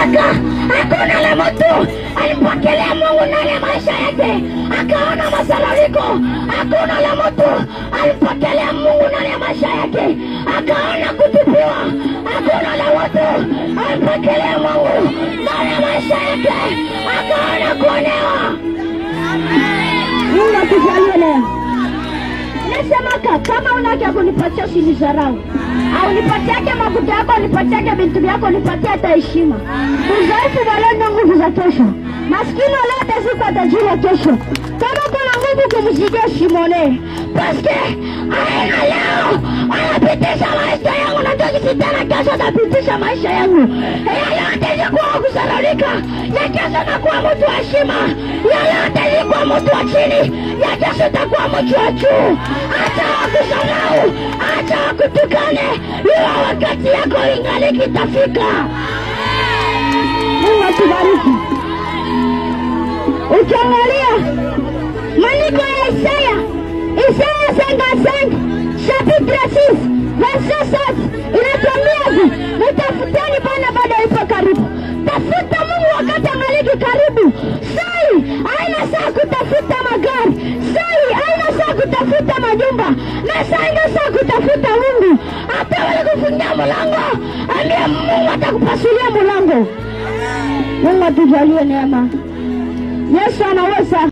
mwaka hakuna la mtu alipokelea Mungu ndani ya maisha yake akaona masarauliko. Hakuna la mtu alipokelea Mungu ndani ya maisha yake akaona kutupiwa. Hakuna la mtu alipokelea Mungu ndani ya maisha yake akaona kuonewa. Mungu atujalie leo. Nasema kama unataka kunipatia usinizarau. Au nipatiake mafuta yako, nipatiake bintu yako, nipatie hata heshima. Uzoefu wa leo na nguvu za kesho. Maskini leo atazikwa tajiri ya kesho. Kama kuna nguvu kumsikia Shimone. Paske aina leo anapitisha maisha yangu na tukisitana kesho atapitisha maisha yangu. Leo atazikuwa kusararika. Ya kesho nakuwa mtu wa heshima. Ya leo atazikuwa mtu wa chini. Ya kesho atakuwa mtu wa juu. Acha wakusarau. Acha wakutukane. Leo wakati yako ingali kitafika. Mungu atubariki. Ukiangalia maandiko ya Isaya 55 chapitre 6 verset 7 inatuambia nitafuteni Bwana bado ipo karibu. Tafuta Mungu wakati angaliki karibu. Sai haina saa kutafuta magari. Sai haina saa kutafuta majumba. Na sai haina saa kutafuta Mungu. Hata wale kufungia mlango, ambia Mungu atakupasulia mlango. Mungu atujalie neema. Yesu anaweza.